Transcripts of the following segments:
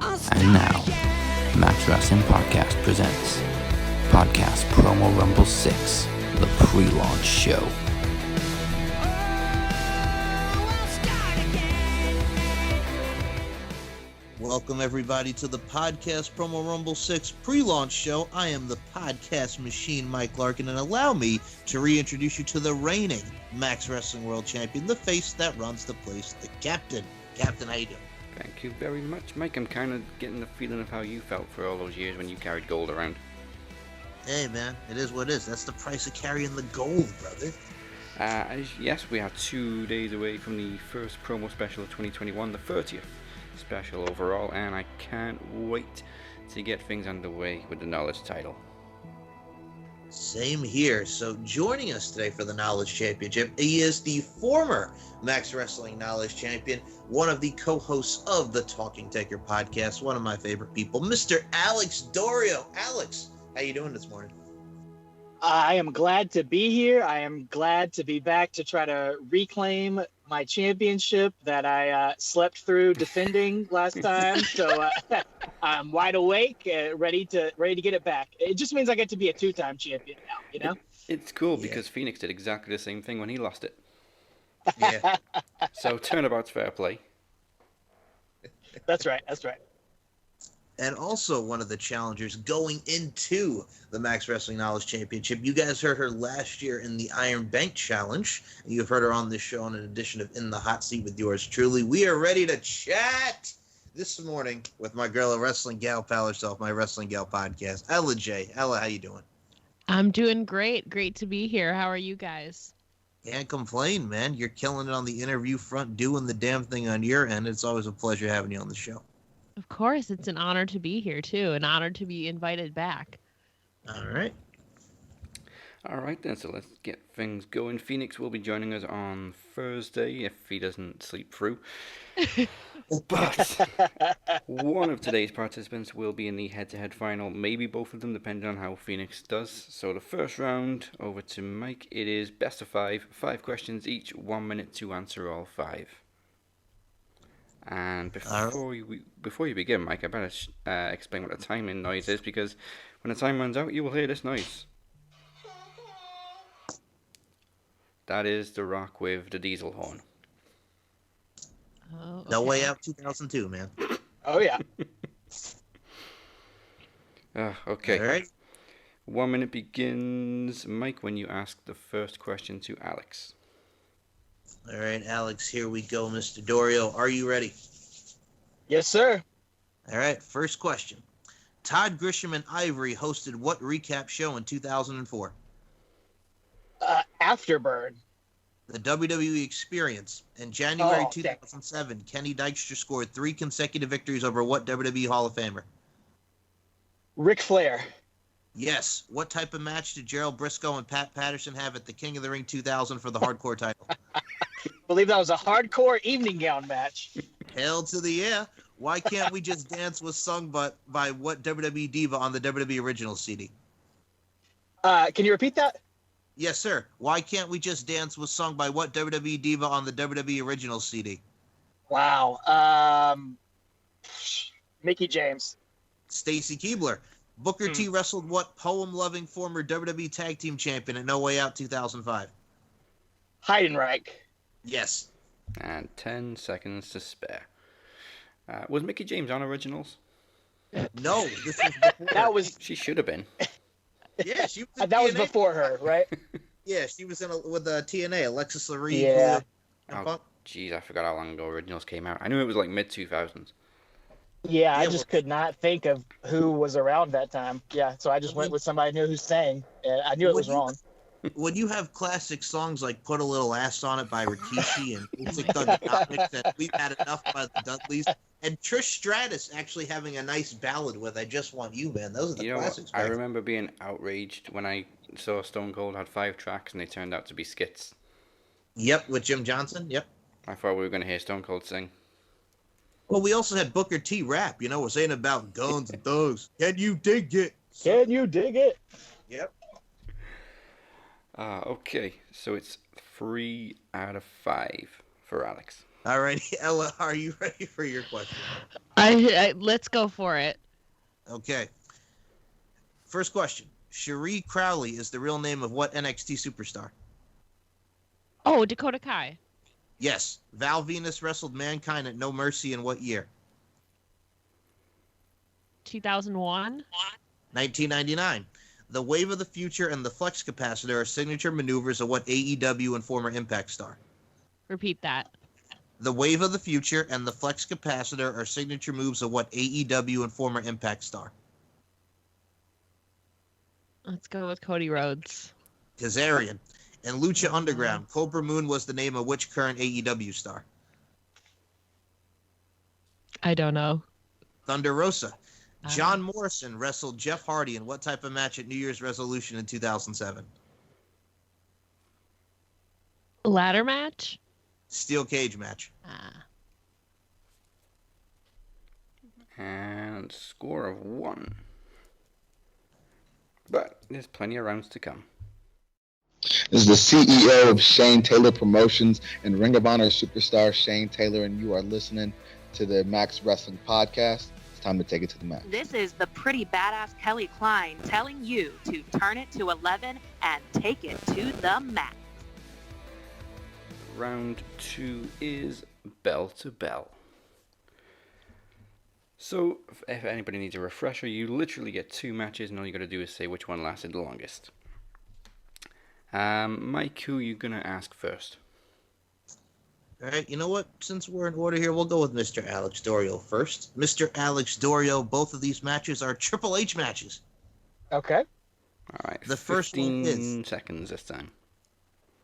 And now, Max Wrestling Podcast presents Podcast Promo Rumble 6, the pre-launch show. Welcome everybody to the Podcast Promo Rumble 6 pre-launch show. I am the podcast machine, Mike Larkin, and allow me to reintroduce you to the reigning Max Wrestling World Champion, the face that runs the place, the Captain. Captain, how you doing? Thank you very much, Mike. I'm kind of getting the feeling of how you felt for all those years when you carried gold around. Hey, man, it is what it is. That's the price of carrying the gold, brother. Yes, we are 2 days away from the first promo special of 2021, the 30th special overall, and I can't wait to get things underway with the Knowledge title. Same here. So joining us today for the Knowledge Championship, he is the former Max Wrestling Knowledge Champion, one of the co-hosts of the Talking Taker podcast, one of my favorite people, Mr. Alex Doriot. Alex, how you doing this morning? I am glad to be here. I am glad to be back to try to reclaim my championship that I slept through defending last time. So I'm wide awake, ready to get it back. It just means I get to be a two-time champion now, you know? It's cool because Phoenix did exactly the same thing when he lost it. Yeah. So turnabout's fair play. That's right. And also one of the challengers going into the Max Wrestling Knowledge Championship. You guys heard her last year in the Iron Bank Challenge. And you've heard her on this show in an edition of In the Hot Seat with yours truly. We are ready to chat this morning with my girl, a wrestling gal pal herself, my Wrestling Gal podcast, Ella J. Ella, how you doing? I'm doing great. Great to be here. How are you guys? Can't complain, man. You're killing it on the interview front, doing the damn thing on your end. It's always a pleasure having you on the show. Of course, it's an honor to be here, too. An honor to be invited back. All right. All right, then, so let's get things going. Phoenix will be joining us on Thursday if he doesn't sleep through. But one of today's participants will be in the head-to-head final, maybe both of them, depending on how Phoenix does. So the first round, over to Mike. It is best of 5 questions each, 1 minute to answer all 5. And before you begin, Mike, I better explain what a timing noise is, because when the time runs out, you will hear this noise. That is The Rock with the diesel horn. Oh, okay. No Way Out 2002, man. Oh, yeah. Okay. All right. 1 minute begins, Mike, when you ask the first question to Alex. All right, Alex, here we go, Mr. Doriot. Are you ready? Yes, sir. All right, first question. Todd Grisham and Ivory hosted what recap show in 2004? Afterburn. The WWE Experience. In January Oh, 2007, Kenny Dykstra scored 3 consecutive victories over what WWE Hall of Famer? Ric Flair. Yes. What type of match did Gerald Briscoe and Pat Patterson have at the King of the Ring 2000 for the hardcore title? I believe that was a hardcore evening gown match. Hell to the yeah. Why Can't We Just Dance was sung by what WWE diva on the WWE original CD? Can you repeat that? Yes, sir. Why Can't We Just Dance was sung by what WWE diva on the WWE original CD? Wow. Mickie James. Stacy Keibler. Booker T wrestled what poem-loving former WWE Tag Team Champion at No Way Out 2005? Heidenreich. Yes. And 10 seconds to spare. Was Mickie James on Originals? No, this was before. That was She should have been. Yeah, she was. In that was TNA. before her, right? Yeah, she was in with TNA. Alexis Lurie. Yeah. Oh, jeez, I forgot how long ago Originals came out. I knew it was like mid-2000s. Yeah, I Yeah, just could not think of who was around that time. Yeah, so I just went with somebody who knew who's saying. I knew it was wrong. When you have classic songs like "Put a Little Ass on It" by Rikishi and "Basic Thugonomics" and "We've Had Enough" by the Dudleys, and Trish Stratus actually having a nice ballad with "I Just Want You," man. Those are the classics. I remember being outraged when I saw Stone Cold had 5 tracks and they turned out to be skits. Yep, with Jim Johnson. Yep. I thought we were going to hear Stone Cold sing. Well, we also had Booker T rap. You know, we're saying about guns and thugs. Can you dig it? Can you dig it? Yep. Okay, so it's 3 out of 5 for Alex. All righty, Ella, are you ready for your question? Let's go for it. Okay. First question. Cherie Crowley is the real name of what NXT superstar? Oh, Dakota Kai. Yes. Val Venus wrestled Mankind at No Mercy in what year? 2001. 1999. The Wave of the Future and the Flex Capacitor are signature maneuvers of what AEW and former Impact star? Repeat that. The Wave of the Future and the Flex Capacitor are signature moves of what AEW and former Impact star? Let's go with Cody Rhodes. Kazarian. In Lucha Underground, Cobra Moon was the name of which current AEW star? I don't know. Thunder Rosa. John Morrison wrestled Jeff Hardy in what type of match at New Year's Resolution in 2007? Ladder match? Steel cage match. And score of 1. But there's plenty of rounds to come. This is the CEO of Shane Taylor Promotions and Ring of Honor superstar Shane Taylor, and you are listening to the Max Wrestling Podcast. It's time to take it to the max. This is the pretty badass Kelly Klein telling you to turn it to 11 and take it to the max. Round 2 is bell to bell. So, if anybody needs a refresher, you literally get 2 matches, and all you got to do is say which one lasted the longest. Mike, who are you going to ask first? All right, you know what? Since we're in order here, we'll go with Mr. Alex Doriot first. Mr. Alex Doriot, both of these matches are Triple H matches. Okay. All right, The first one 15 seconds this time.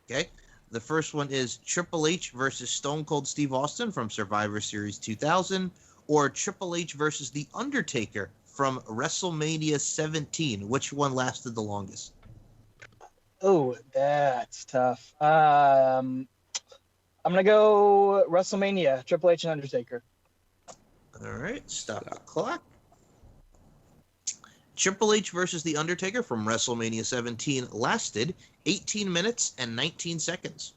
Okay. The first one is Triple H versus Stone Cold Steve Austin from Survivor Series 2000, or Triple H versus The Undertaker from WrestleMania 17. Which one lasted the longest? Oh, that's tough. I'm going to go WrestleMania, Triple H and Undertaker. All right, stop the clock. Triple H versus The Undertaker from WrestleMania 17 lasted 18 minutes and 19 seconds.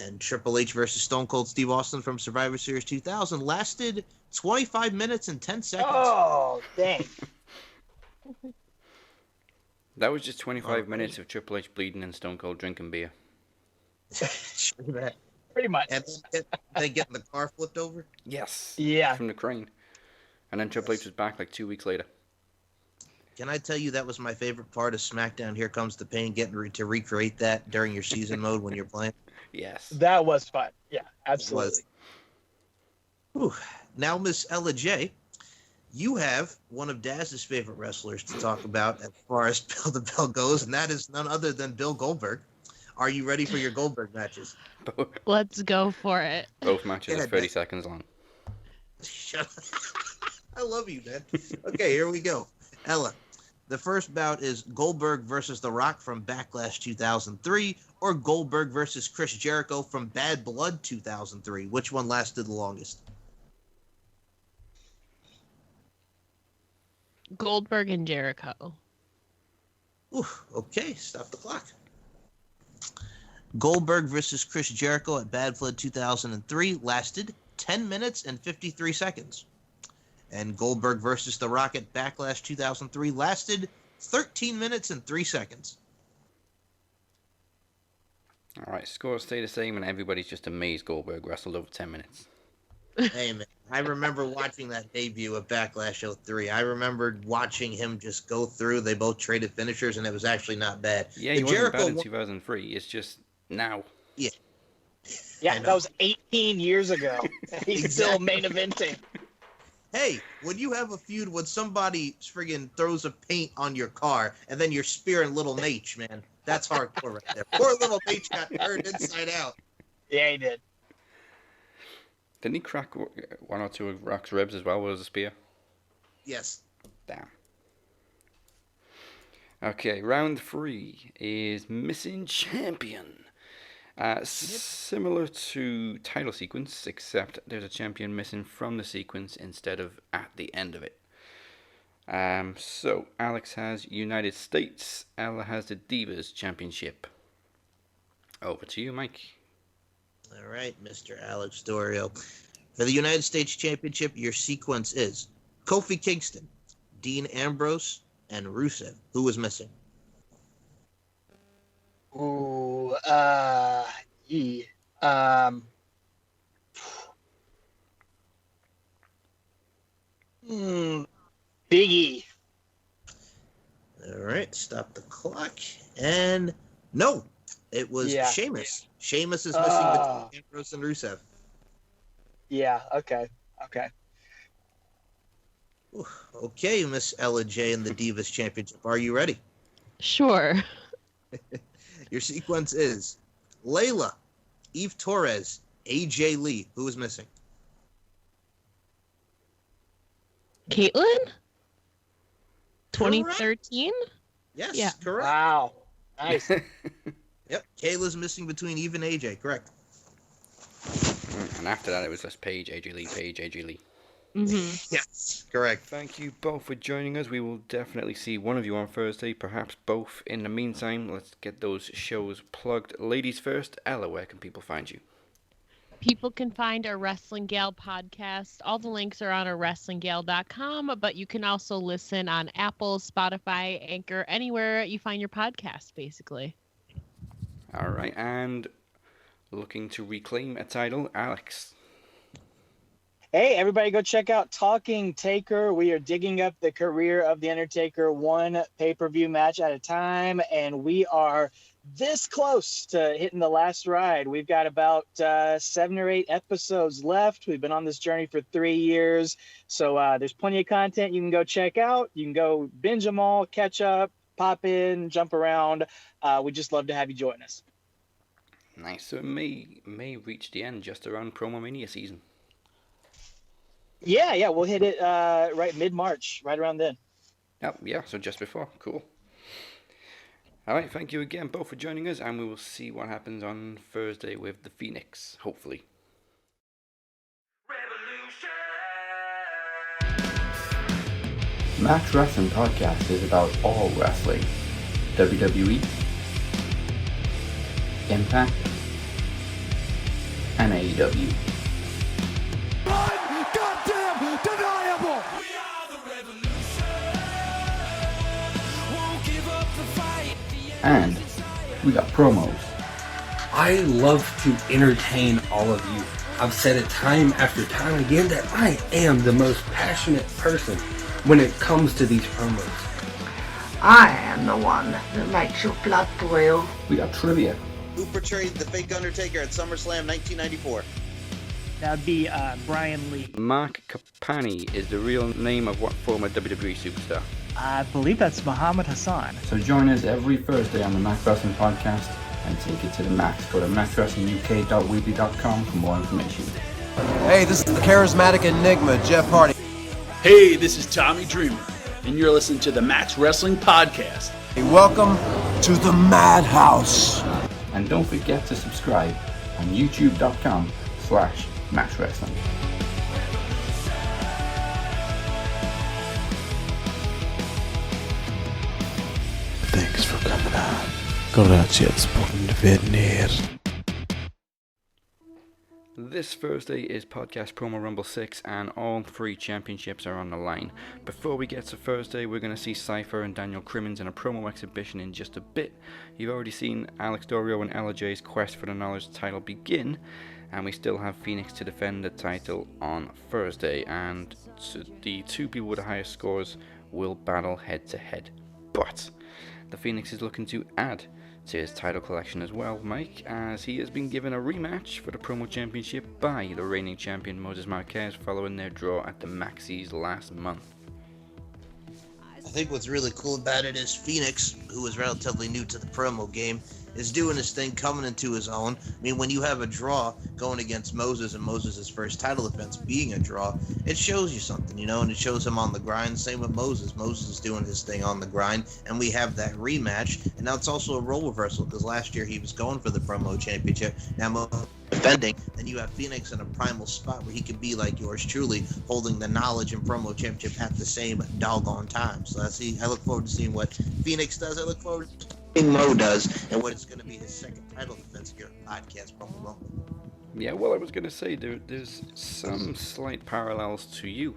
And Triple H versus Stone Cold Steve Austin from Survivor Series 2000 lasted 25 minutes and 10 seconds. Oh, dang. That was just 25 minutes of Triple H bleeding and Stone Cold drinking beer. Pretty much. And they getting the car flipped over? Yes. Yeah. From the crane. And then Triple H was back like 2 weeks later. Can I tell you that was my favorite part of SmackDown? Here Comes the Pain, getting to recreate that during your season mode when you're playing. Yes. That was fun. Yeah, absolutely. Whew. Now, Miss Ella J, you have one of Daz's favorite wrestlers to talk about as far as Bell to Bell goes, and that is none other than Bill Goldberg. Are you ready for your Goldberg matches? Let's go for it. Both matches Yeah, are 30 seconds long. Shut up. I love you, man. Okay, here we go. Ella, the first bout is Goldberg versus The Rock from Backlash 2003, or Goldberg versus Chris Jericho from Bad Blood 2003. Which one lasted the longest? Goldberg and Jericho. Ooh, okay, stop the clock. Goldberg versus Chris Jericho at Bad Blood 2003 lasted 10 minutes and 53 seconds. And Goldberg versus The Rock at Backlash 2003 lasted 13 minutes and 3 seconds. All right, scores stay the same, and everybody's just amazed Goldberg wrestled over 10 minutes. Hey, man, I remember watching that debut of Backlash 03. I remembered watching him just go through. They both traded finishers, and it was actually not bad. Yeah, he wasn't bad in 2003. It's just now. Yeah. Yeah, that was 18 years ago. He's still main eventing. Hey, when you have a feud when somebody friggin' throws a paint on your car and then you're spearing little Nate, man, that's hardcore right there. Poor little Nate got turned inside out. Yeah, he did. Didn't he crack one or two of Rock's ribs as well with a spear? Yes. Damn. Okay, round 3 is Missing Champion. Similar to title sequence, except there's a champion missing from the sequence instead of at the end of it. So, Alex has United States, Ella has the Divas Championship. Over to you, Mike. All right, Mr. Alex Doriot. For the United States Championship, your sequence is Kofi Kingston, Dean Ambrose, and Rusev. Who was missing? Ooh, Big E. All right, stop the clock. And no, it was Sheamus. Sheamus is missing between Ambrose and Rusev. Yeah, okay. Ooh, okay, Miss Ella J in the Divas Championship. Are you ready? Sure. Your sequence is Layla, Eve Torres, AJ Lee. Who is missing? Caitlyn? 2013? Yes, Yeah. correct. Wow. Nice. Yep, Kayla's missing between Eve and AJ. Correct. And after that, it was just Paige, AJ Lee. Mm-hmm. Yes, correct. Thank you both for joining us. We will definitely see one of you on Thursday, perhaps both. In the meantime, let's get those shows plugged. Ladies first, Ella, where can people find you? People can find our Wrestling Gal podcast. All the links are on our WrestlingGal.com, but you can also listen on Apple, Spotify, Anchor, anywhere you find your podcast, basically. All right, and looking to reclaim a title, Alex. Hey, everybody go check out Talking Taker. We are digging up the career of The Undertaker one pay-per-view match at a time, and we are this close to hitting the last ride. We've got about 7 or 8 episodes left. We've been on this journey for 3 years, so there's plenty of content you can go check out. You can go binge them all, catch up, pop in, jump around. We'd just love to have you join us. Nice. So it may reach the end just around Promo Mania season. Yeah, we'll hit it right mid-March, right around then. Yeah, so just before. Cool. All right, thank you again both for joining us, and we will see what happens on Thursday with the Phoenix, hopefully. Max Wrestling Podcast is about all wrestling. WWE, Impact, and AEW. Goddamn deniable! And we got promos. I love to entertain all of you. I've said it time after time again that I am the most passionate person when it comes to these promos. I am the one that makes your blood boil. We got trivia. Who portrayed the fake Undertaker at SummerSlam 1994? That'd be Brian Lee. Mark Kapani is the real name of what former WWE superstar? I believe that's Muhammad Hassan. So join us every Thursday on the Max Wrestling Podcast and take it to the max. Go to maxwrestlinguk.weebly.com for more information. Hey, this is the charismatic enigma, Jeff Hardy. Hey, this is Tommy Dreamer, and you're listening to the Max Wrestling Podcast. Hey, welcome to the Madhouse. And don't forget to subscribe on youtube.com/maxwrestling. Thanks for coming on. Grazie al venire. This Thursday is Podcast Promo Rumble 6, and all 3 championships are on the line. Before we get to Thursday, we're going to see Cypher and Daniel Crimmins in a promo exhibition in just a bit. You've already seen Alex Doriot and LJ's quest for the Knowledge title begin, and we still have Phoenix to defend the title on Thursday, and the 2 people with the highest scores will battle head to head. But the Phoenix is looking to add to his title collection as well, Mike, as he has been given a rematch for the Promo Championship by the reigning champion Moses Marquez following their draw at the Maxis last month. I think what's really cool about it is Phoenix, who is relatively new to the promo game, is doing his thing, coming into his own. I mean, when you have a draw going against Moses and Moses' first title defense being a draw, it shows you something, and it shows him on the grind. Same with Moses. Moses is doing his thing on the grind, and we have that rematch. And now it's also a role reversal, because last year he was going for the promo championship. Now defending, and you have Phoenix in a primal spot where he could be like yours truly, holding the Knowledge and promo championship at the same doggone time. So I look forward to seeing what Phoenix does. I look forward to Mo does, and what it's going to be his second title defense here on Podcast Promo Rumble. Yeah, well, I was going to say there's some slight parallels to you.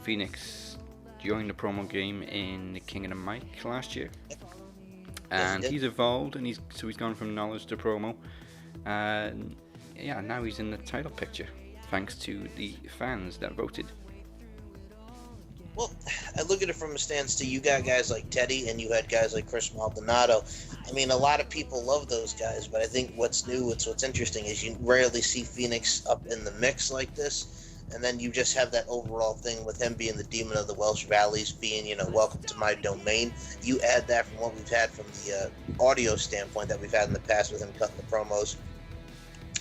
Phoenix joined the promo game in the King of the Mic last year, and he's evolved, and he's gone from knowledge to promo, and yeah, now he's in the title picture thanks to the fans that voted. Well, I look at it from a stance to you got guys like Teddy and you had guys like Chris Maldonado. I mean, a lot of people love those guys, but I think what's interesting is you rarely see Phoenix up in the mix like this. And then you just have that overall thing with him being the demon of the Welsh Valleys, being, welcome to my domain. You add that from what we've had from the audio standpoint that we've had in the past with him cutting the promos.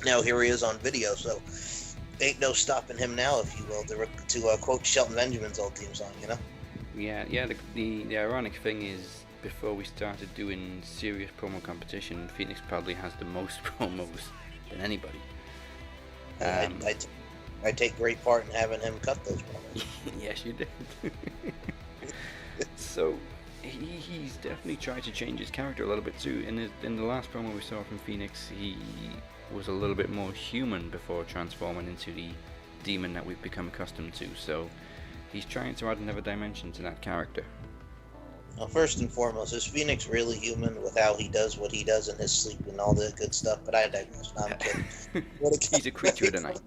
Now here he is on video, so ain't no stopping him now, if you will, to quote Shelton Benjamin's old theme song, Yeah. The ironic thing is, before we started doing serious promo competition, Phoenix probably has the most promos than anybody. I take great part in having him cut those promos. Yes, you did. So he's definitely tried to change his character a little bit too. In the last promo we saw from Phoenix, he was a little bit more human before transforming into the demon that we've become accustomed to. So he's trying to add another dimension to that character. Well, first and foremost, is Phoenix really human with how he does what he does in his sleep and all the good stuff? But I digress. No, I'm kidding. He's a creature of the night.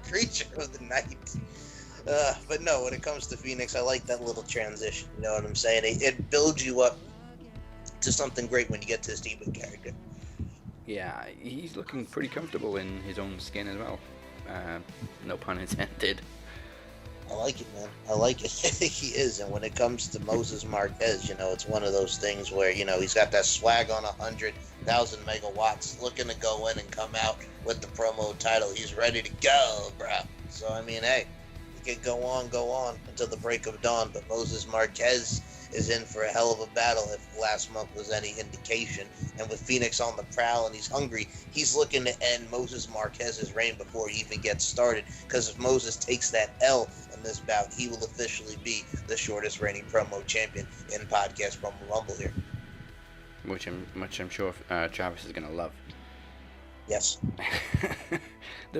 Creature of the night. But no, when it comes to Phoenix, I like that little transition. You know what I'm saying? It builds you up to something great when you get to this demon character. Yeah, he's looking pretty comfortable in his own skin as well. No pun intended. I like it, man. I like it. He is. And when it comes to Moses Marquez, it's one of those things where, he's got that swag on 100,000 megawatts, looking to go in and come out with the promo title. He's ready to go, bro. So, I mean, hey, he could go on until the break of dawn. But Moses Marquez is in for a hell of a battle if last month was any indication. And with Phoenix on the prowl and he's hungry, he's looking to end Moses Marquez's reign before he even gets started. Because if Moses takes that L in this bout, he will officially be the shortest reigning promo champion in Podcast Promo Rumble here. Which I'm sure Travis is going to love. Yes.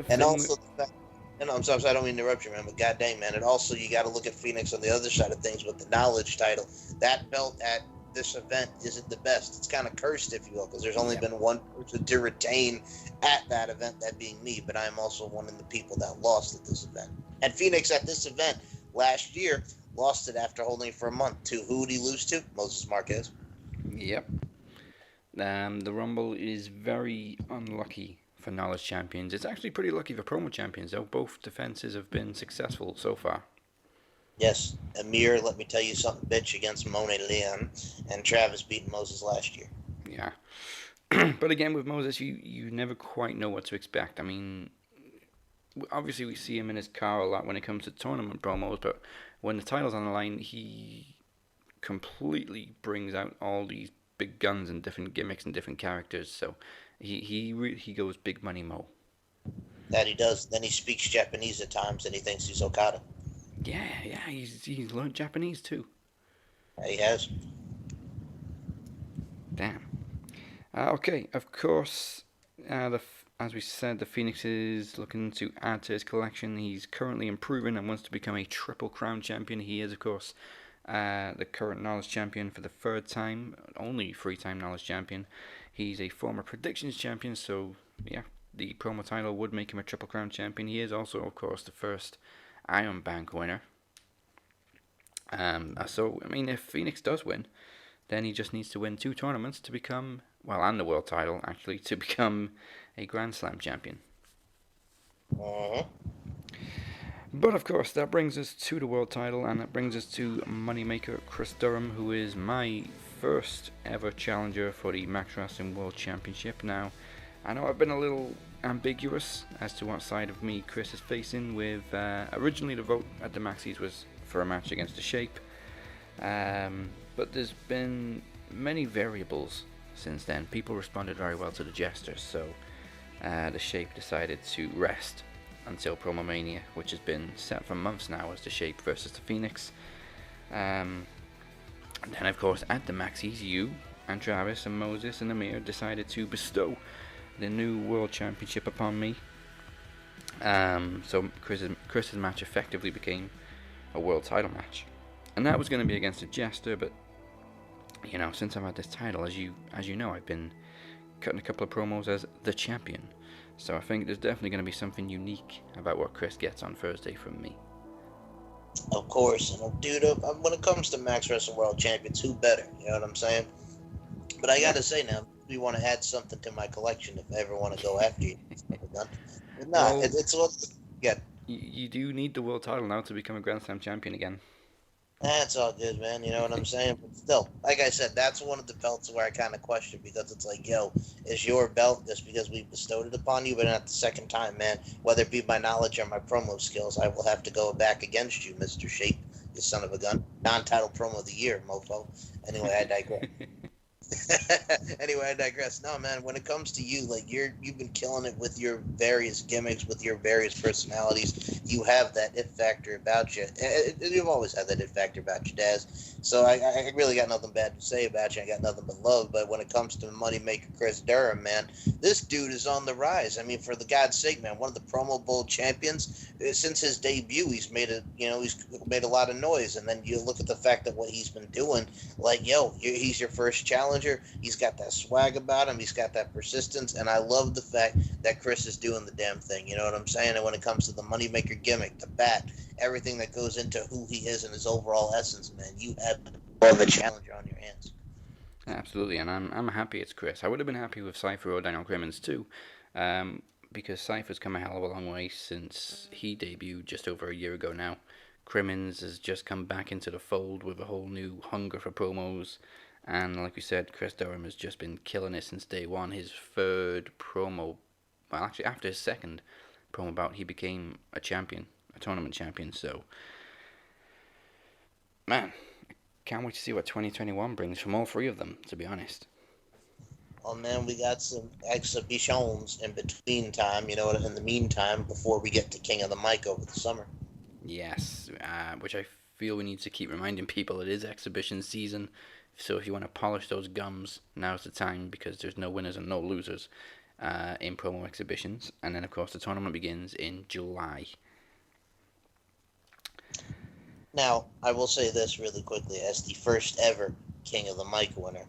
And also the fact, and I'm sorry, I don't mean to interrupt you, man, but goddamn, man, and also you got to look at Phoenix on the other side of things with the knowledge title. That belt at this event isn't the best. It's kind of cursed, if you will, because there's only been one person to retain at that event, that being me, but I am also one of the people that lost at this event. And Phoenix at this event last year lost it after holding it for a month. To who did he lose to? Moses Marquez. Yep. The Rumble is very unlucky for knowledge champions. It's actually pretty lucky for promo champions, though. Both defenses have been successful so far. Yes, Amir, let me tell you something, bitch, against Monet Leon, and Travis beating Moses last year. Yeah. But again, with Moses, you never quite know what to expect. I mean, obviously we see him in his car a lot when it comes to tournament promos, but when the title's on the line, he completely brings out all these big guns and different gimmicks and different characters. So he goes big money Mo. That he does. Then he speaks Japanese at times, and he thinks he's Okada. Yeah, he's learned Japanese too. He has. Damn. Okay, of course, as we said, the Phoenix is looking to add to his collection. He's currently improving and wants to become a Triple Crown champion. He is, of course, the current Knowledge champion for the third time, only 3-time Knowledge champion. He's a former Predictions champion, so yeah, the promo title would make him a Triple Crown champion. He is also, of course, the first Iron Bank winner. So, I mean, if Phoenix does win, then he just needs to win 2 tournaments to become, well, and the world title, actually, to become a Grand Slam champion. But, of course, that brings us to the world title, and that brings us to moneymaker Chris Durham, who is my first ever challenger for the Max Wrestling World Championship. Now, I know I've been a little ambiguous as to what side of me Chris is facing, with originally the vote at the Maxis was for a match against the Shape, but there's been many variables since then. People responded very well to the Jesters, so the Shape decided to rest until Promo Mania, which has been set for months now as the Shape versus the Phoenix. And then, of course, at the Maxis, you and Travis and Moses and Amir decided to bestow the new World Championship upon me. So Chris's match effectively became a world title match, and that was going to be against a jester. But you know, since I've had this title, as you know, I've been cutting a couple of promos as the champion. So I think there's definitely going to be something unique about what Chris gets on Thursday from me. Of course, and dude, when it comes to Max Wrestling World Champions, who better? You know what I'm saying? But I got to say now, we want to add something to my collection if I ever want to go after you. But no, it's what. Yeah. You do need the world title now to become a Grand Slam champion again. That's all good, man. You know what I'm saying? But still, like I said, that's one of the belts where I kind of question, because it's like, yo, it's your belt just because we bestowed it upon you, but at the second time, man, whether it be my knowledge or my promo skills, I will have to go back against you, Mr. Shape, you son of a gun. Non-title promo of the year, mofo. Anyway, I digress. Anyway, I digress. No, man, when it comes to you, like, you've been killing it with your various gimmicks, with your various personalities. You have that it factor about you. You've always had that it factor about you, Daz. So I really got nothing bad to say about you. I got nothing but love. But when it comes to Moneymaker Chris Durham, man, this dude is on the rise. I mean, for the God's sake, man, one of the Promo Bowl champions. Since his debut, he's made a lot of noise. And then you look at the fact that what he's been doing, like, yo, he's your first challenger. He's got that swag about him. He's got that persistence. And I love the fact that Chris is doing the damn thing. You know what I'm saying? And when it comes to the Moneymaker gimmick, the bat, everything that goes into who he is and his overall essence, man, you have the challenger on your hands. Absolutely, and I'm happy it's Chris. I would have been happy with Cypher or Daniel Crimmins too, because Cypher's come a hell of a long way since he debuted just over a year ago now. Crimmins has just come back into the fold with a whole new hunger for promos, and like we said, Chris Durham has just been killing it since day one. His third promo, well, actually after his second promo bout, he became a champion, a tournament champion. So, man, I can't wait to see what 2021 brings from all three of them, to be honest. Oh man, we got some exhibitions in between time, you know, in the meantime, before we get to King of the Mic over the summer. Yes, which I feel we need to keep reminding people it is exhibition season. So if you want to polish those gums, now's the time, because there's no winners and no losers in promo exhibitions. And then, of course, the tournament begins in July. Now, I will say this really quickly. As the first ever King of the Mic winner,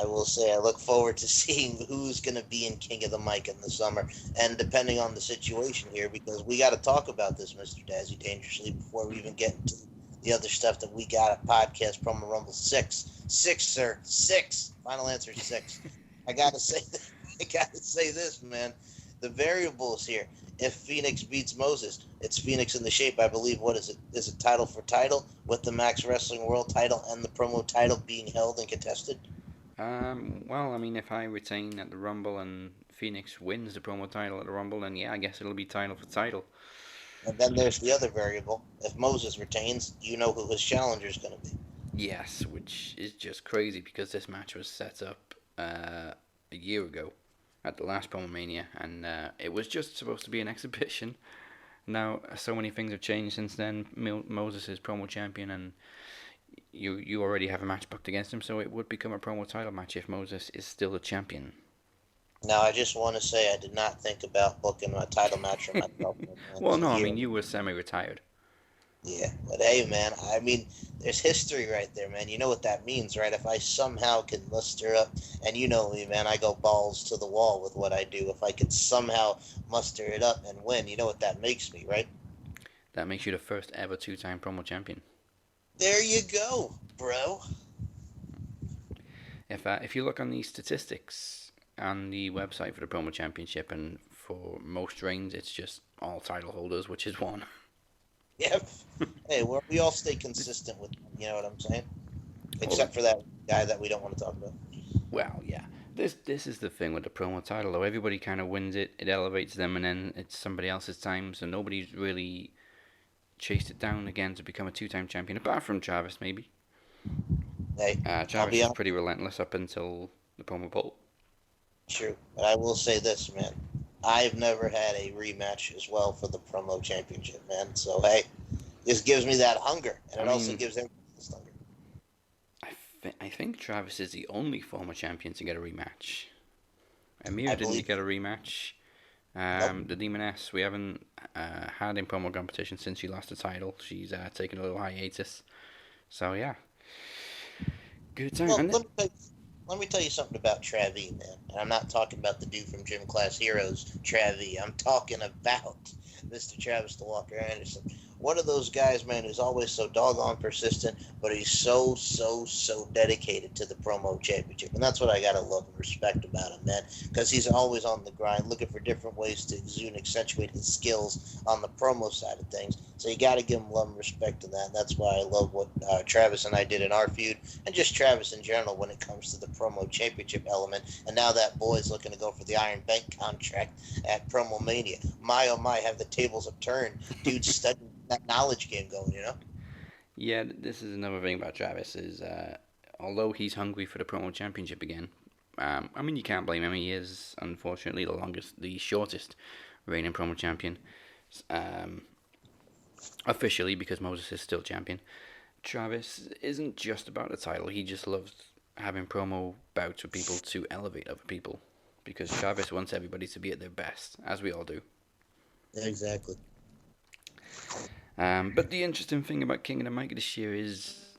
I will say I look forward to seeing who's going to be in King of the Mic in the summer. And depending on the situation here, because we got to talk about this, Mr. Dazzy Dangerously, before we even get into the other stuff that we got at Podcast Promo Rumble 6. 6, sir. 6. Final answer, 6. I gotta say this, man. The variables here. If Phoenix beats Moses, it's Phoenix in the Shape, I believe. What is it? Is it title for title, with the Max Wrestling World title and the promo title being held and contested? Well, I mean, if I retain at the Rumble and Phoenix wins the promo title at the Rumble, then yeah, I guess it'll be title for title. And then there's the other variable. If Moses retains, you know who his challenger is going to be. Yes, which is just crazy, because this match was set up a year ago at the last Promo Mania, and it was just supposed to be an exhibition. Now, so many things have changed since then. Moses is promo champion, and you already have a match booked against him, so it would become a promo title match if Moses is still the champion. Now, I just want to say I did not think about booking a title match for myself. Well, no, I mean, you were semi-retired. Yeah, but hey, man, I mean, there's history right there, man. You know what that means, right? If I somehow can muster up, and you know me, man, I go balls to the wall with what I do. If I can somehow muster it up and win, you know what that makes me, right? That makes you the first ever two-time promo champion. There you go, bro. If you look on the statistics on the website for the promo championship, and for most reigns, it's just all title holders, which is one. Yeah. Hey, we all stay consistent with them, you know what I'm saying? Except for that guy that we don't want to talk about. Well, yeah. This is the thing with the promo title, though. Everybody kind of wins it, it elevates them, and then it's somebody else's time, so nobody's really chased it down again to become a two-time champion, apart from Travis, maybe. Hey, Travis is pretty relentless up until the promo poll. True, but I will say this, man. I've never had a rematch as well for the promo championship, man. So, hey, this gives me that hunger, and it also gives everybody this hunger. I think Travis is the only former champion to get a rematch. Amir didn't get a rematch. The Demoness, we haven't had in promo competition since she lost the title. She's taken a little hiatus. So, yeah. Good time. Well, let me tell you something about Travi, man. And I'm not talking about the dude from Gym Class Heroes, Travi. I'm talking about Mr. Travis the Walker Anderson. One of those guys, man, who's always so doggone persistent, but he's so dedicated to the promo championship. And that's what I got to love and respect about him, man, because he's always on the grind, looking for different ways to exude and accentuate his skills on the promo side of things. So you got to give him love and respect in that. And that's why I love what Travis and I did in our feud, and just Travis in general when it comes to the promo championship element. And now that boy's looking to go for the Iron Bank contract at Promo Mania. My, oh my, have the tables upturned. Dude's studying that knowledge game going, you know? Yeah, this is another thing about Travis is, although he's hungry for the promo championship again, I mean, you can't blame him. He is, unfortunately, the shortest reigning promo champion, officially, because Moses is still champion. Travis isn't just about the title. He just loves having promo bouts with people to elevate other people, because Travis wants everybody to be at their best, as we all do. Exactly. But the interesting thing about King of the Mic this year is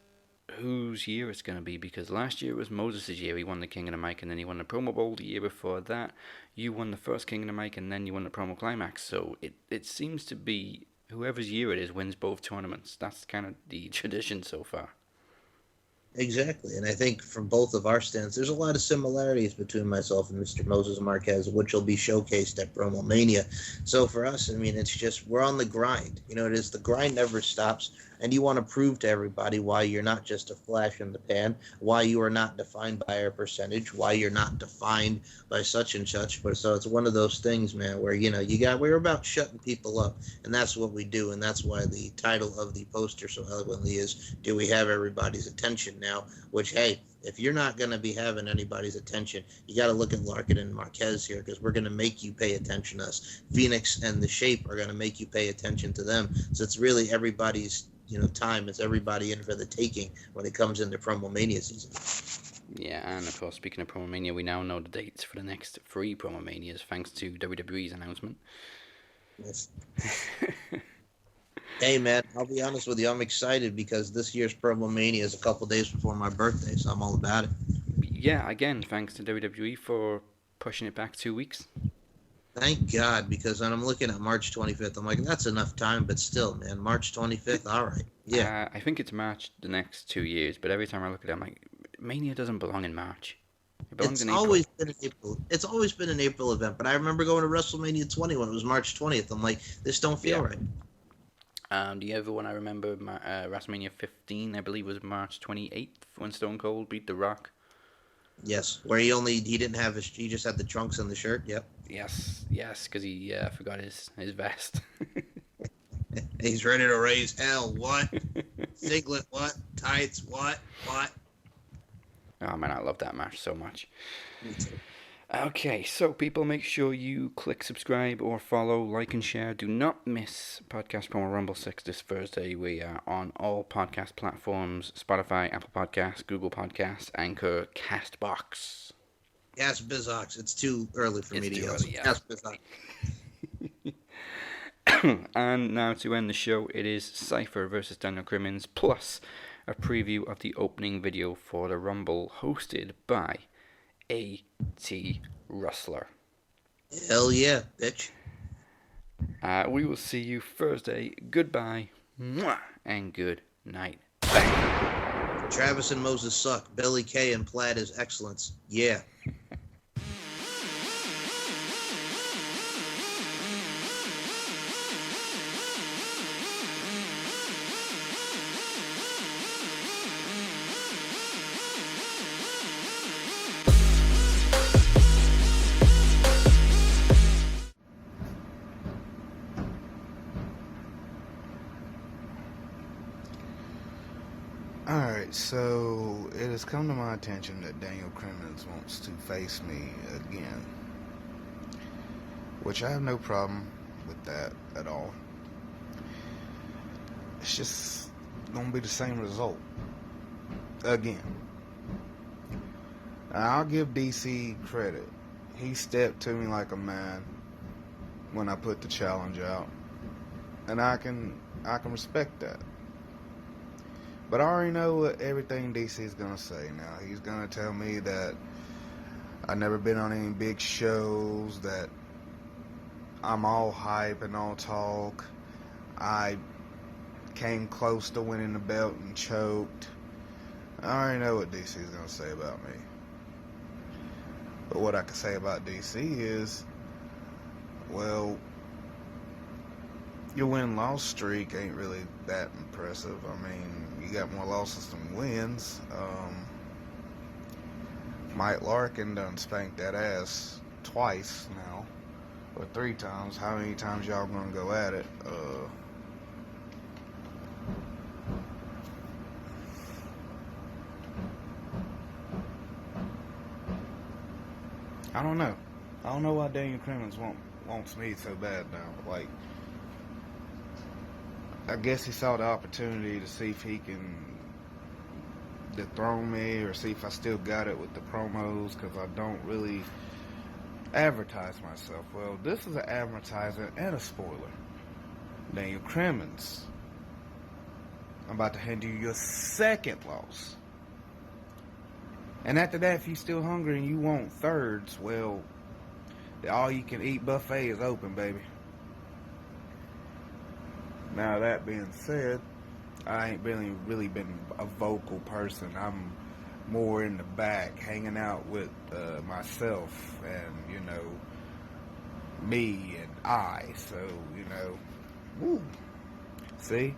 whose year it's going to be, because last year it was Moses' year. He won the King of the Mic and then he won the Promo Bowl. The year before that, you won the first King of the Mic and then you won the Promo Climax. So it seems to be whoever's year it is wins both tournaments. That's kind of the tradition so far. Exactly, and I think from both of our stands, there's a lot of similarities between myself and Mr. Moses Marquez, which will be showcased at Promo Mania. So for us, I mean, it's just, we're on the grind. You know, it is, the grind never stops, and you want to prove to everybody why you're not just a flash in the pan, why you are not defined by a percentage, why you're not defined by such and such. But so it's one of those things, man, where, you know, we're about shutting people up, and that's what we do, and that's why the title of the poster so eloquently is, do we have everybody's attention now? Which, hey, if you're not going to be having anybody's attention, you got to look at Larkin and Marquez here, because we're going to make you pay attention to us. Phoenix and The Shape are going to make you pay attention to them. So it's really everybody's, you know, time. It's everybody in for the taking when it comes into Promo Mania season. Yeah, and of course, speaking of Promo Mania, we now know the dates for the next 3 Promo Manias, thanks to WWE's announcement. Yes. Hey, man, I'll be honest with you. I'm excited because this year's Promo Mania is a couple days before my birthday, so I'm all about it. Yeah, again, thanks to WWE for pushing it back 2 weeks. Thank God, because when I'm looking at March 25th, I'm like, that's enough time, but still, man, March 25th, all right. Yeah. I think it's March the next 2 years, but every time I look at it, I'm like, Mania doesn't belong in March. It belongs in April. It's always been an April event, but I remember going to WrestleMania 20 when it was March 20th. I'm like, this don't feel right. The other one I remember, WrestleMania 15, I believe, was March 28th when Stone Cold beat The Rock. Yes, where he didn't have he just had the trunks and the shirt. Yep. Yes, because he forgot his vest. He's ready to raise hell. What? Singlet? What? Tights? What? Oh man, I love that match so much. Me too. Okay, so people, make sure you click subscribe or follow, like and share. Do not miss Podcast Promo Rumble 6 this Thursday. We are on all podcast platforms: Spotify, Apple Podcasts, Google Podcasts, Anchor, CastBox. Yes, Bizox. It's too early for me to yell. Yes, Bizox. And now to end the show, it is Cypher versus Daniel Crimmins, plus a preview of the opening video for the Rumble, hosted by A.T. Rustler. Hell yeah, bitch. We will see you Thursday. Goodbye, mwah, and good night. Travis and Moses suck. Billy Kay and Plaid is excellence. Yeah. Alright, so it has come to my attention that Daniel Crimmins wants to face me again, which I have no problem with that at all. It's just going to be the same result again. Now, I'll give DC credit. he stepped to me like a man when I put the challenge out, and I can respect that. But I already know what everything DC is gonna say now. He's gonna tell me that I've never been on any big shows, that I'm all hype and all talk. I came close to winning the belt and choked. I already know what DC is gonna say about me. But what I can say about DC is, well, your win-loss streak ain't really that impressive. I mean, you got more losses than wins. Mike Larkin done spanked that ass twice now, or 3 times. How many times y'all gonna go at it? I don't know. I don't know why Daniel Crimmins wants me so bad now. Like, I guess he saw the opportunity to see if he can dethrone me or see if I still got it with the promos, because I don't really advertise myself. Well, this is an advertisement and a spoiler. Daniel Crimmins, I'm about to hand you your second loss. And after that, if you're still hungry and you want thirds, well, the all-you-can-eat buffet is open, baby. Now, that being said, I ain't really been a vocal person. I'm more in the back, hanging out with myself and, you know, me and I. So, you know, woo. See?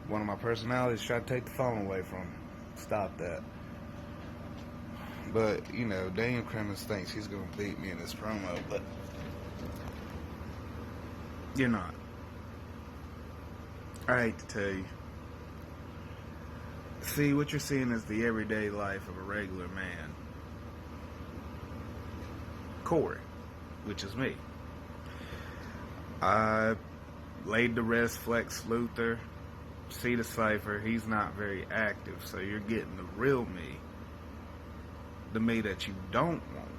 One of my personalities tried to take the phone away from me. Stop that. But, you know, Daniel Crimmins thinks he's going to beat me in this promo, but you're not. I hate to tell you. See, what you're seeing is the everyday life of a regular man. Corey, which is me. I laid to rest Flex Luthor, see the Cypher. He's not very active, so you're getting the real me. The me that you don't want.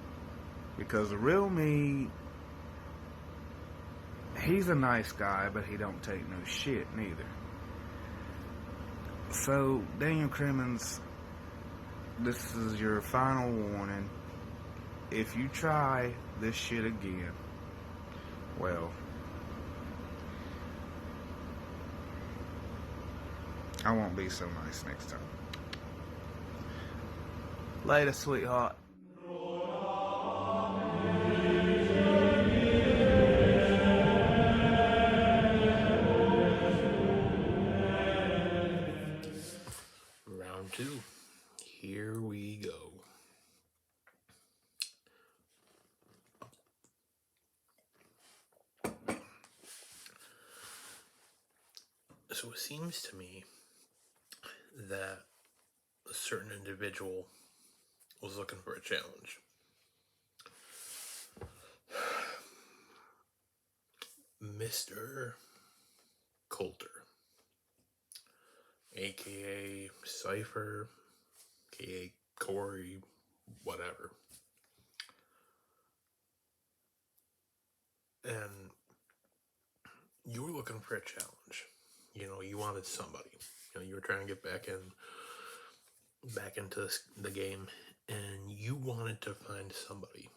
Because the real me, he's a nice guy, but he don't take no shit neither. So, Daniel Crimmins, this is your final warning. If you try this shit again, well, I won't be so nice next time. Later, sweetheart. Round 2. Here we go. So it seems to me that a certain individual was looking for a challenge. Mr. Coulter, aka Cypher, aka Corey, whatever. And you were looking for a challenge. You know, you wanted somebody. You know, you were trying to get back into the game, and you wanted to find somebody.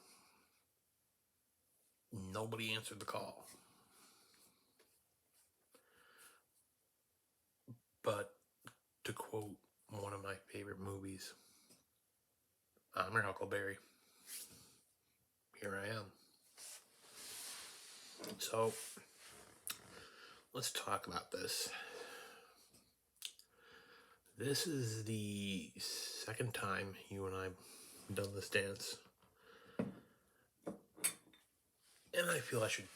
Nobody answered the call. But to quote one of my favorite movies, I'm your Huckleberry. Here I am. So, let's talk about this. This is the second time you and I have done this dance. And I feel I should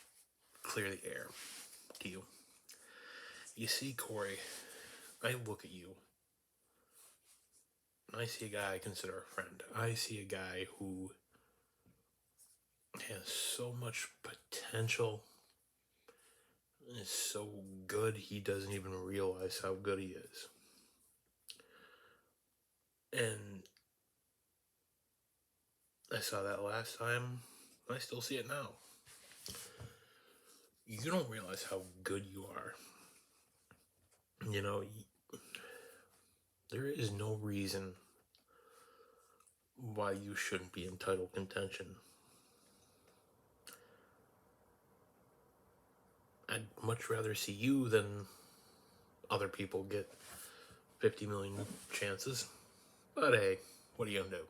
clear the air to you. You see, Corey, I look at you, and I see a guy I consider a friend. I see a guy who has so much potential and is so good he doesn't even realize how good he is. And I saw that last time. I still see it now. You don't realize how good you are. You know, there is no reason why you shouldn't be in title contention. I'd much rather see you than other people get 50 million chances. But hey, what are you gonna do?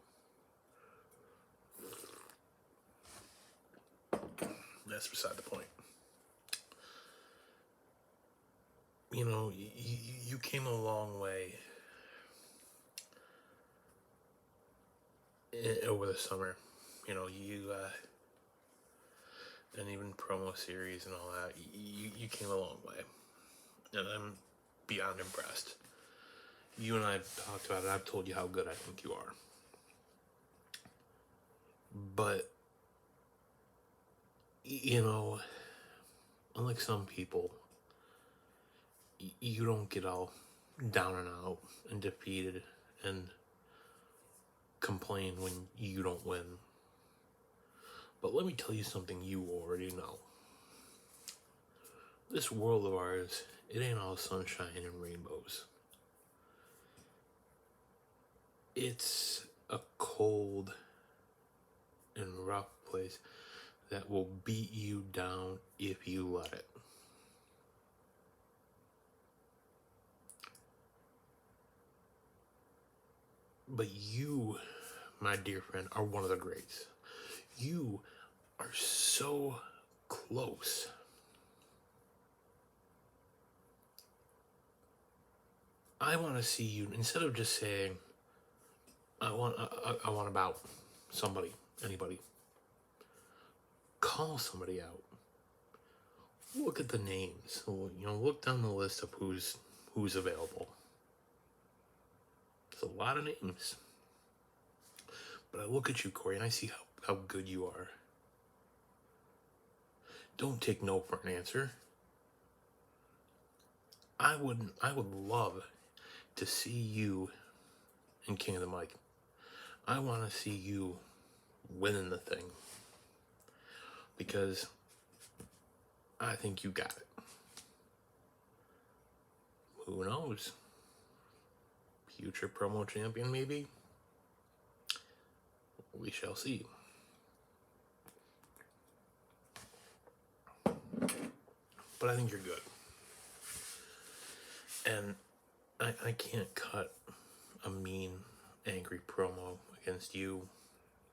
That's beside the point. You know, you came a long way over the summer. You know, and even promo series and all that, you came a long way. And I'm beyond impressed. You and I have talked about it. I've told you how good I think you are. But, you know, unlike some people, you don't get all down and out and defeated and complain when you don't win. But let me tell you something you already know. This world of ours, it ain't all sunshine and rainbows. It's a cold and rough place that will beat you down if you let it. But you, my dear friend, are one of the greats. You are so close. I want to see you, instead of just saying, I want to bout somebody, anybody. Call somebody out. Look at the names. You know, look down the list of who's available. There's a lot of names. But I look at you, Corey, and I see how good you are. Don't take no for an answer. I would love to see you in King of the Mic. I want to see you winning the thing. Because I think you got it. Who knows? Future promo champion, maybe? We shall see. But I think you're good. And I can't cut a mean, angry promo against you.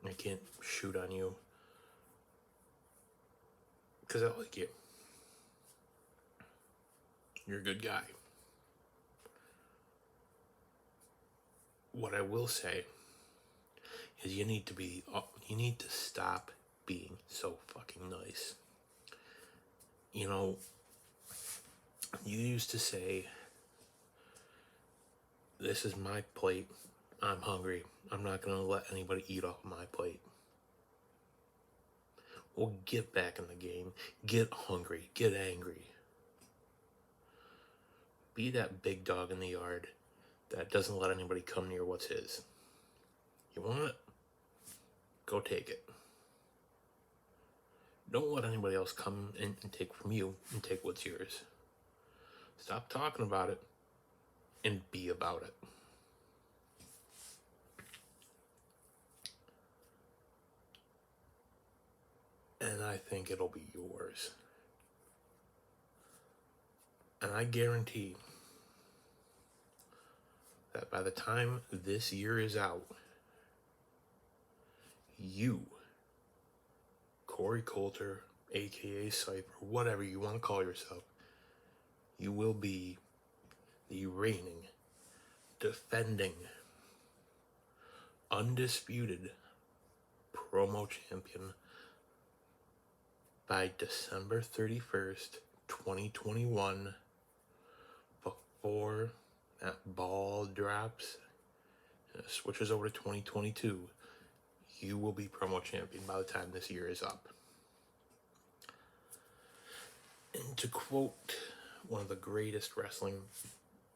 I can't shoot on you. Because I like you. You're a good guy. What I will say is you need to stop being so fucking nice. You know, you used to say, this is my plate. I'm hungry. I'm not going to let anybody eat off my plate. Well, get back in the game. Get hungry. Get angry. Be that big dog in the yard that doesn't let anybody come near what's his. You want it? Go take it. Don't let anybody else come in and take from you and take what's yours. Stop talking about it and be about it. And I think it'll be yours. And I guarantee that by the time this year is out, you, Corey Coulter, aka Cypher, whatever you want to call yourself, you will be the reigning, defending, undisputed promo champion by December 31st, 2021, before that ball drops and it switches over to 2022, you will be promo champion by the time this year is up. And to quote one of the greatest wrestling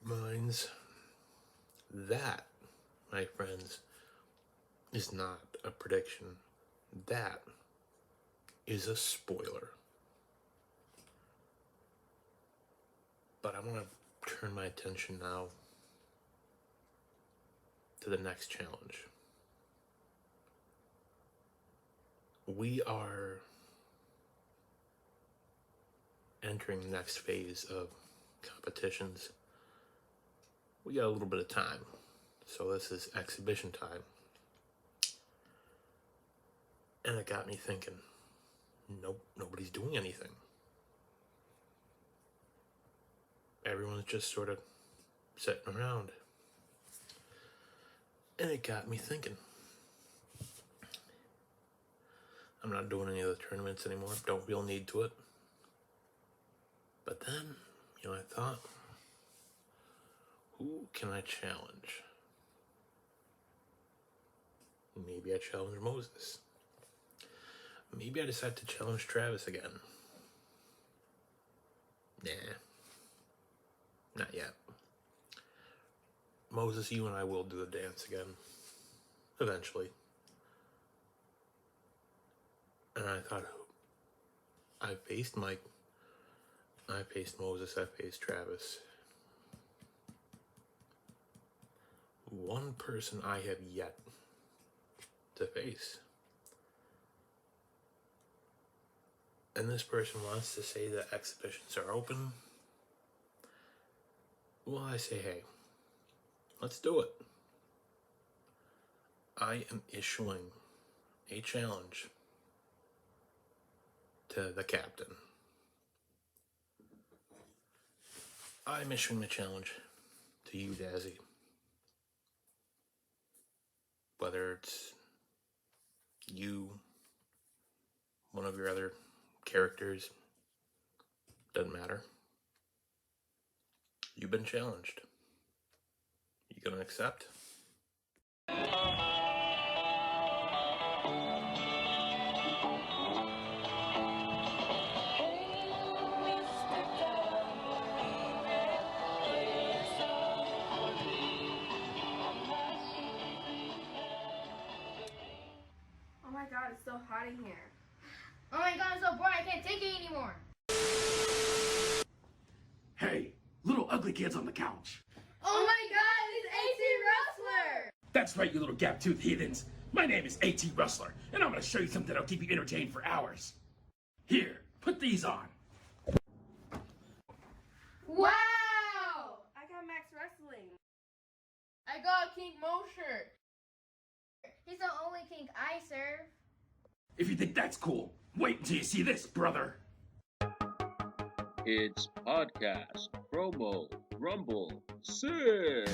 minds, that, my friends, is not a prediction. That is a spoiler. But I want to turn my attention now to the next challenge. We are entering the next phase of competitions. We got a little bit of time, so this is exhibition time. And it got me thinking, nope, nobody's doing anything. Everyone's just sort of sitting around. And it got me thinking, I'm not doing any of the tournaments anymore, don't feel need to it. But then, I thought, who can I challenge? Maybe I challenge Moses. Maybe I decide to challenge Travis again. Nah. Not yet. Moses, you and I will do the dance again. Eventually. And I thought, I faced Mike. I faced Moses. I faced Travis. One person I have yet to face. And this person wants to say that exhibitions are open. Well, I say, hey, let's do it. I am issuing a challenge to the captain. I'm issuing a challenge to you, Dazzy. Whether it's you, one of your other characters, doesn't matter. You've been challenged. You gonna accept? Oh my god, it's so hot in here. Oh my god, I'm so bored, I can't take it anymore. Hey, little ugly kids on the couch. Oh my god, it's A.T. Rustler! That's right, you little gap-toothed heathens. My name is A.T. Rustler, and I'm gonna show you something that'll keep you entertained for hours. Here, put these on. Wow! I got Max Wrestling. I got King Mo shirt. He's the only kink I serve. If you think that's cool, wait until you see this, brother. It's Podcast Promo Rumble 6.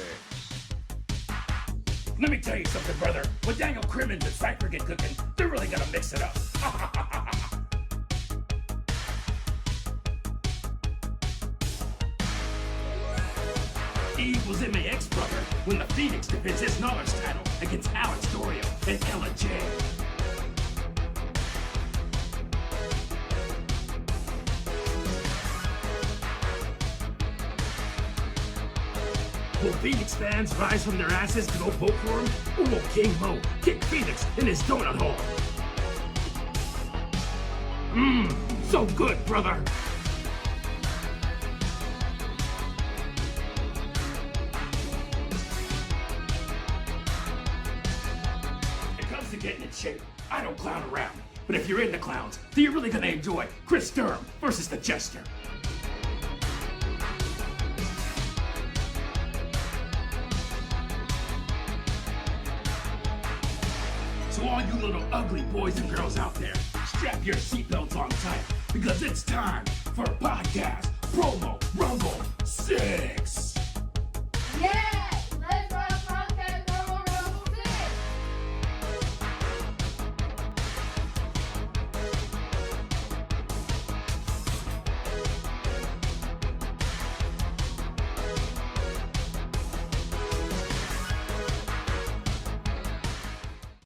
Let me tell you something, brother. When Daniel Crimmins and Cypher get cooking, they're really gonna mix it up. Equals MAX, brother, when the Phoenix defends his knowledge title against Alex Doriot and Ella J. Will Phoenix fans rise from their asses to go vote for him? Or will King Mo kick Phoenix in his donut hole? So good, brother. When it comes to getting in shape, I don't clown around. But if you're into clowns, then you're really gonna enjoy Chris Durham versus the Jester. So all you little ugly boys and girls out there, strap your seatbelts on tight, because it's time for Podcast Promo Rumble 6.